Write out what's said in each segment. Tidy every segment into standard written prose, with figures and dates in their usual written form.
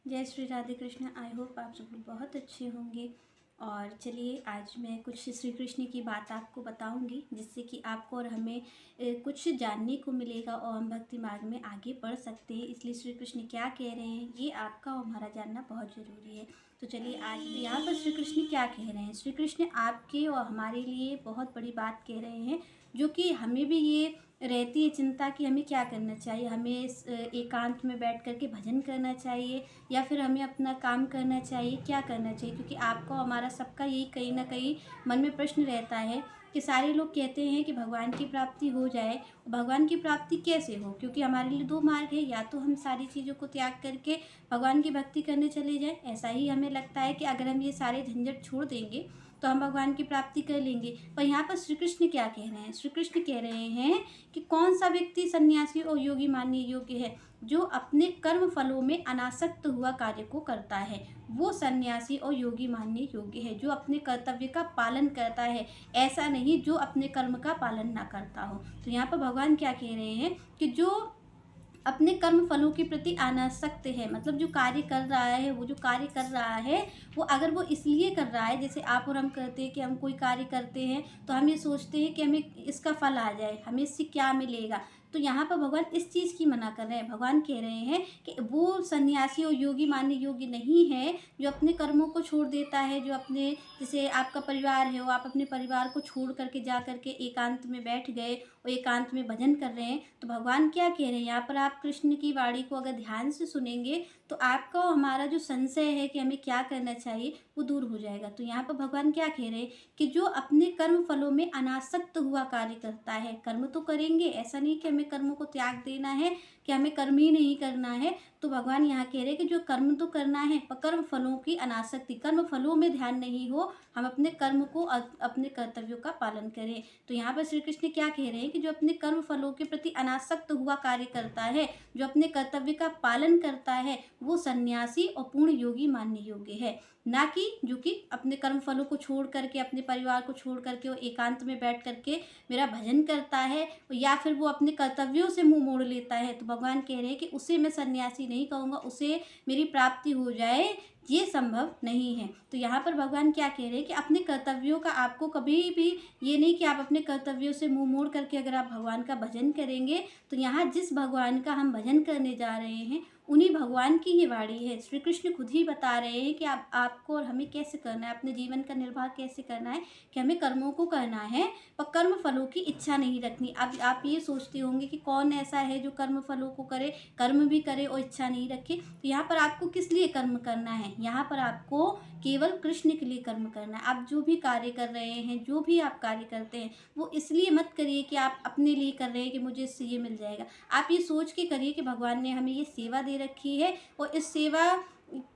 जय Shri Radhe Krishna. I hope आप सब लोग बहुत अच्छे होंगे। और चलिए आज मैं कुछ श्री कृष्ण की बात आपको बताऊंगी, जिससे कि आपको और हमें कुछ जानने को मिलेगा और हम भक्ति मार्ग में आगे बढ़ सकते हैं। इसलिए श्री कृष्ण क्या कह रहे हैं ये आपका और हमारा जानना बहुत ज़रूरी है। तो चलिए आज यहाँ पर श्री कृष्ण क्या कह रहे हैं। श्री कृष्ण आपके और हमारे लिए बहुत बड़ी बात कह रहे हैं, जो कि हमें भी ये रहती है चिंता कि हमें क्या करना चाहिए। हमें एकांत में बैठ कर के भजन करना चाहिए या फिर हमें अपना काम करना चाहिए, क्या करना चाहिए। क्योंकि आपका हमारा सबका यही कहीं ना कहीं मन में प्रश्न रहता है कि सारे लोग कहते हैं कि भगवान की प्राप्ति हो जाए। भगवान की प्राप्ति कैसे हो, क्योंकि हमारे लिए दो मार्ग है, या तो हम सारी चीज़ों को त्याग करके भगवान की भक्ति करने चले जाएं। ऐसा ही हमें लगता है कि अगर हम ये सारे झंझट छोड़ देंगे तो हम भगवान की प्राप्ति कर लेंगे। पर यहाँ पर श्री कृष्ण क्या कह रहे हैं। श्री कृष्ण कह रहे हैं कि कौन सा व्यक्ति सन्यासी और योगी मानने योग्य है, जो अपने कर्म फलों में अनासक्त हुआ कार्य को करता है। वो सन्यासी और योगी मानने योग्य है, जो अपने कर्तव्य का पालन करता है, ऐसा नहीं जो अपने कर्म का पालन ना करता हो। तो यहाँ पर भगवान क्या कह रहे हैं कि जो अपने कर्म फलों के प्रति अनासक्त है, मतलब जो कार्य कर रहा है, वो जो कार्य कर रहा है वो अगर वो इसलिए कर रहा है, जैसे आप और हम करते हैं कि हम कोई कार्य करते हैं तो हम ये सोचते हैं कि हमें इसका फल आ जाए, हमें इससे क्या मिलेगा। तो यहाँ पर भगवान इस चीज़ की मना कर रहे हैं। भगवान कह रहे हैं कि वो सन्यासी और योगी मानने योग्य नहीं है जो अपने कर्मों को छोड़ देता है, जो अपने, जैसे आपका परिवार है, वो आप अपने परिवार को छोड़ करके जा करके एकांत में बैठ गए और एकांत में भजन कर रहे हैं। तो भगवान क्या कह रहे हैं यहाँ पर, आप कृष्ण की वाणी को अगर ध्यान से सुनेंगे तो आपका और हमारा जो संशय है कि हमें क्या करना चाहिए वो दूर हो जाएगा। तो यहाँ पर भगवान क्या कह रहे हैं कि जो अपने कर्म फलों में अनासक्त हुआ कार्य करता है, कर्म तो करेंगे, ऐसा नहीं कि हमें कर्मों को त्याग देना है, कि हमें कर्म ही नहीं करना है। तो भगवान यहाँ कह रहे हैं कि जो कर्म तो करना है पर कर्म फलों की अनासक्ति, कर्म फलों में ध्यान नहीं हो, हम अपने कर्म को अपने कर्तव्यों का पालन करें। तो यहाँ पर श्री कृष्ण क्या कह रहे हैं कि जो अपने कर्म फलों के प्रति अनासक्त हुआ कार्य करता है, जो अपने कर्तव्य का पालन करता है, वो सन्यासी और पूर्ण योगी मानने योग्य है। ना कि जो कि अपने कर्म फलों को छोड़ करके, अपने परिवार को छोड़ करके वो एकांत में बैठ करके मेरा भजन करता है, या फिर वो अपने कर्तव्यों से मुंह मोड़ लेता है। तो भगवान कह रहे हैं कि उसे मैं सन्यासी नहीं कहूँगा, उसे मेरी प्राप्ति हो जाए ये संभव नहीं है। तो यहाँ पर भगवान क्या कह रहे हैं कि अपने कर्तव्यों का आपको कभी भी ये नहीं कि आप अपने कर्तव्यों से मुंह मोड़ करके अगर आप भगवान का भजन करेंगे, तो यहाँ जिस भगवान का हम भजन करने जा रहे हैं उन्हीं भगवान की ये वाणी है। श्री कृष्ण खुद ही बता रहे हैं कि आपको और हमें कैसे करना है, अपने जीवन का निर्वाह कैसे करना है, कि हमें कर्मों को करना है पर कर्म फलों की इच्छा नहीं रखनी। अब आप ये सोचते होंगे कि कौन ऐसा है जो कर्म फलों को करे, कर्म भी करे और इच्छा नहीं रखे। तो यहाँ पर आपको किस लिए कर्म करना है, यहाँ पर आपको केवल कृष्ण के लिए कर्म करना है। आप जो भी कार्य कर रहे हैं, जो भी आप कार्य करते हैं, वो इसलिए मत करिए कि आप अपने लिए कर रहे हैं कि मुझे इससे ये मिल जाएगा। आप ये सोच के करिए कि भगवान ने हमें ये सेवा दे रखी है और इस सेवा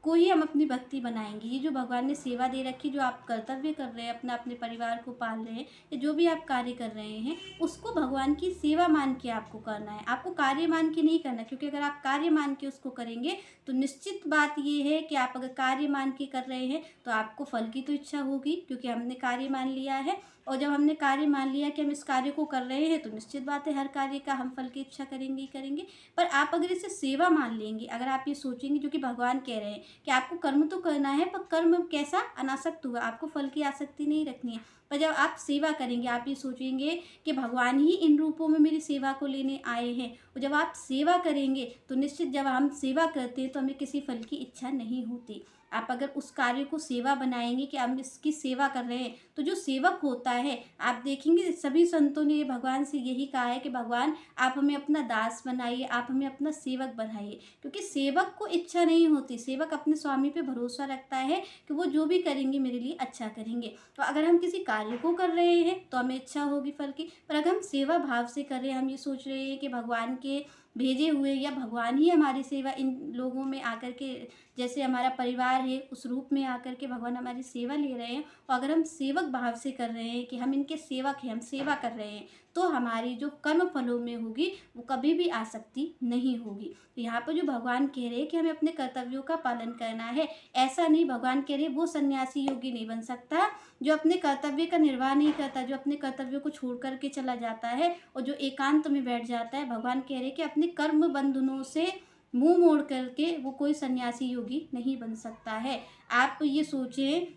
को ही हम अपनी भक्ति बनाएंगे। ये जो भगवान ने सेवा दे रखी, जो आप कर्तव्य कर रहे हैं, अपना अपने परिवार को पाल रहे हैं, या जो भी आप कार्य कर रहे हैं, उसको भगवान की सेवा मान के आपको करना है, आपको कार्य मान के नहीं करना। क्योंकि अगर आप कार्य मान के उसको करेंगे तो निश्चित बात ये है कि आप अगर कार्य मान के कर रहे हैं तो आपको फल की तो इच्छा होगी, क्योंकि हमने कार्य मान लिया है। और जब हमने कार्य मान लिया कि हम इस कार्य को कर रहे हैं तो निश्चित बात है हर कार्य का हम फल की इच्छा करेंगे ही करेंगे। पर आप अगर इसे सेवा मान लेंगे, अगर आप ये सोचेंगे, जो कि भगवान कह रहे हैं कि आपको कर्म तो करना है पर कर्म कैसा, अनासक्त हुआ, आपको फल की आसक्ति नहीं रखनी है। पर जब आप सेवा करेंगे, आप ये सोचेंगे कि भगवान ही इन रूपों में मेरी सेवा को लेने आए हैं, और जब आप सेवा करेंगे तो निश्चित जब हम सेवा करते हैं तो हमें किसी फल की इच्छा नहीं होती। आप अगर उस कार्य को सेवा बनाएंगे कि हम इसकी सेवा कर रहे हैं, तो जो सेवक होता है, आप देखेंगे सभी संतों ने भगवान से यही कहा है कि भगवान आप हमें अपना दास बनाइए, आप हमें अपना सेवक बनाइए। क्योंकि सेवक को इच्छा नहीं होती, सेवक अपने स्वामी पे भरोसा रखता है कि वो जो भी करेंगे मेरे लिए अच्छा करेंगे। तो अगर हम किसी कार्य को कर रहे हैं तो हमें इच्छा होगी फल की, पर अगर हम सेवा भाव से कर रहे हैं, हम ये सोच रहे हैं कि भगवान के भेजे हुए या भगवान ही हमारी सेवा इन लोगों में आकर के, जैसे हमारा परिवार है उस रूप में आकर के भगवान हमारी सेवा ले रहे हैं, और अगर हम सेवक भाव से कर रहे हैं कि हम इनके सेवक हैं, हम सेवा कर रहे हैं, तो हमारी जो कर्म फलों में होगी वो कभी भी आसक्ति नहीं होगी। तो यहाँ पर जो भगवान कह रहे हैं कि हमें अपने कर्तव्यों का पालन करना है, ऐसा नहीं, भगवान कह रहे वो सन्यासी योगी नहीं बन सकता जो अपने कर्तव्य का निर्वाह नहीं करता, जो अपने कर्तव्यों को छोड़ करके चला जाता है और जो एकांत में बैठ जाता है। भगवान कह रहे कि अपने कर्म बंधनों से मुंह मोड़ करके वो कोई सन्यासी योगी नहीं बन सकता है। आप ये सोचें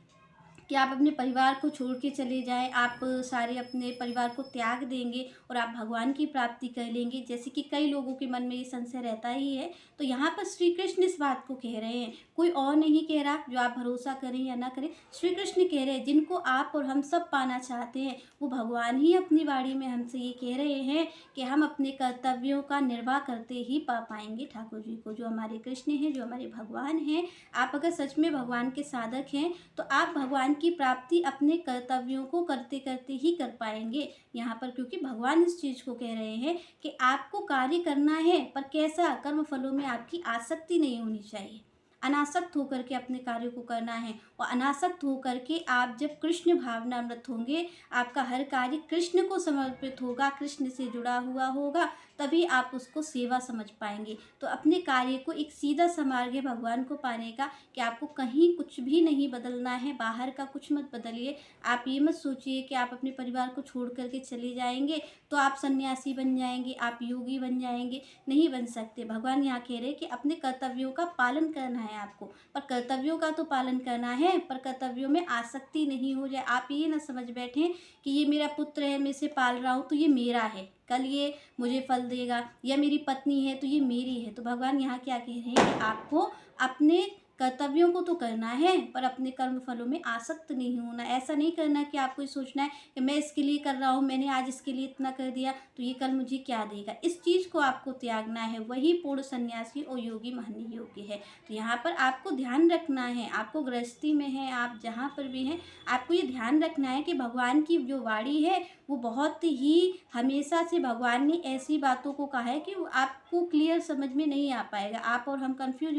कि आप अपने परिवार को छोड़ के चले जाएँ, आप सारे अपने परिवार को त्याग देंगे और आप भगवान की प्राप्ति कर लेंगे, जैसे कि कई लोगों के मन में ये संशय रहता ही है। तो यहाँ पर श्री कृष्ण इस बात को कह रहे हैं, कोई और नहीं कह रहा, जो आप भरोसा करें या ना करें, श्री कृष्ण कह रहे हैं। जिनको आप और हम सब पाना चाहते हैं, वो भगवान ही अपनी वाणी में हमसे ये कह रहे हैं कि हम अपने कर्तव्यों का निर्वाह करते ही पा पाएँगे ठाकुर जी को। जो हमारे कृष्ण हैं, जो हमारे भगवान हैं, आप अगर सच में भगवान के साधक हैं, तो आप भगवान की प्राप्ति अपने कर्तव्यों को करते करते ही कर पाएंगे। यहाँ पर क्योंकि भगवान इस चीज़ को कह रहे हैं कि आपको कार्य करना है, पर कैसा? कर्म फलों में आपकी आसक्ति नहीं होनी चाहिए। अनासक्त होकर के अपने कार्य को करना है, और अनासक्त होकर के आप जब कृष्ण भावनामृत होंगे, आपका हर कार्य कृष्ण को समर्पित होगा, कृष्ण से जुड़ा हुआ होगा, तभी आप उसको सेवा समझ पाएंगे। तो अपने कार्य को एक सीधा सा मार्ग है भगवान को पाने का, कि आपको कहीं कुछ भी नहीं बदलना है, बाहर का कुछ मत बदलिए। आप ये मत सोचिए कि आप अपने परिवार को छोड़ करके चले जाएंगे तो आप सन्यासी बन जाएंगे, आप योगी बन जाएंगे। नहीं बन सकते। भगवान यहाँ कह रहे हैं कि अपने कर्तव्यों का पालन करना है आपको, पर कर्तव्यों का तो पालन करना है, पर कर्तव्यों में आसक्ति नहीं हो जाए। आप ये ना समझ बैठें कि ये मेरा पुत्र है, मैं इसे पाल रहा हूँ तो ये मेरा है, कल ये मुझे फल देगा, या मेरी पत्नी है तो ये मेरी है। तो भगवान यहाँ क्या कह रहे हैं कि आपको अपने कर्तव्यों को तो करना है, पर अपने कर्म फलों में आसक्त नहीं होना। ऐसा नहीं करना कि आपको ये सोचना है कि मैं इसके लिए कर रहा हूँ, मैंने आज इसके लिए इतना कर दिया तो ये कल मुझे क्या देगा। इस चीज़ को आपको त्यागना है, वही पूर्ण सन्यासी और योगी मानने योग्य है। तो यहाँ पर आपको ध्यान रखना है, आपको गृहस्थी में है, आप जहाँ पर भी हैं, आपको ये ध्यान रखना है कि भगवान की जो वाणी है वो बहुत ही हमेशा से भगवान ने ऐसी बातों को कहा है कि वो आपको क्लियर समझ में नहीं आ पाएगा। आप और हम कंफ्यूज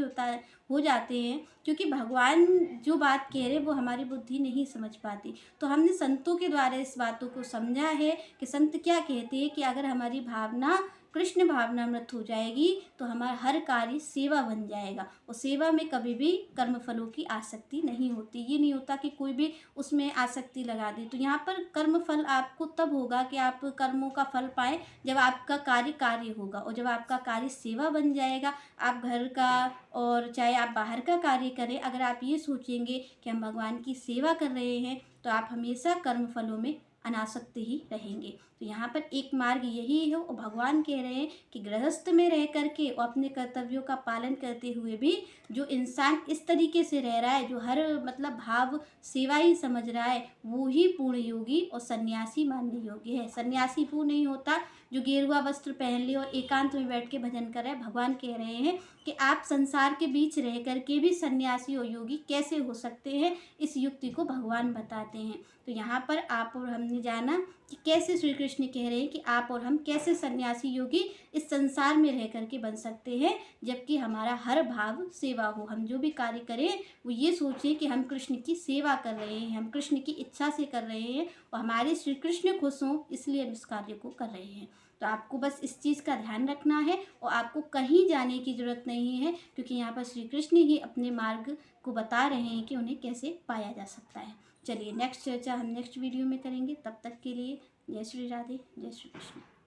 हो जाते हैं, क्योंकि भगवान जो बात कह रहे वो हमारी बुद्धि नहीं समझ पाती। तो हमने संतों के द्वारा इस बातों को समझा है कि संत क्या कहते हैं कि अगर हमारी भावना कृष्ण भावनामृत हो जाएगी तो हमारा हर कार्य सेवा बन जाएगा, और सेवा में कभी भी कर्म फलों की आसक्ति नहीं होती। ये नहीं होता कि कोई भी उसमें आसक्ति लगा दे। तो यहाँ पर कर्म फल आपको तब होगा कि आप कर्मों का फल पाएं जब आपका कार्य होगा, और जब आपका कार्य सेवा बन जाएगा, आप घर का और चाहे आप बाहर का कार्य करें, अगर आप ये सोचेंगे कि हम भगवान की सेवा कर रहे हैं, तो आप हमेशा कर्म फलों में अनासक्त ही रहेंगे। तो यहाँ पर एक मार्ग यही है, और भगवान कह रहे हैं कि गृहस्थ में रह करके और अपने कर्तव्यों का पालन करते हुए भी जो इंसान इस तरीके से रह रहा है, जो हर मतलब भाव सेवा ही समझ रहा है, वो ही पूर्ण योगी और सन्यासी मानने योग्य है। सन्यासी वो नहीं होता जो गेरुआ वस्त्र पहन ले और एकांत में बैठ के भजन करे। भगवान कह रहे हैं कि आप संसार के बीच रह करके भी सन्यासी और योगी कैसे हो सकते हैं, इस युक्ति को भगवान बताते हैं। तो यहाँ पर आप और हमने जाना कि कैसे श्री कृष्ण कह रहे हैं कि आप और हम कैसे सन्यासी योगी इस संसार में रह करके बन सकते हैं, जबकि हमारा हर भाव सेवा हो। हम जो भी कार्य करें वो ये सोचें कि हम कृष्ण की सेवा कर रहे हैं, हम कृष्ण की इच्छा से कर रहे हैं, और हमारे श्री कृष्ण खुश हों इसलिए हम इस कार्य को कर रहे हैं। तो आपको बस इस चीज़ का ध्यान रखना है, और आपको कहीं जाने की ज़रूरत नहीं है, क्योंकि यहाँ पर श्री कृष्ण ही अपने मार्ग को बता रहे हैं कि उन्हें कैसे पाया जा सकता है। चलिए नेक्स्ट चर्चा हम नेक्स्ट वीडियो में करेंगे। तब तक के लिए जय श्री राधे, जय श्री कृष्ण।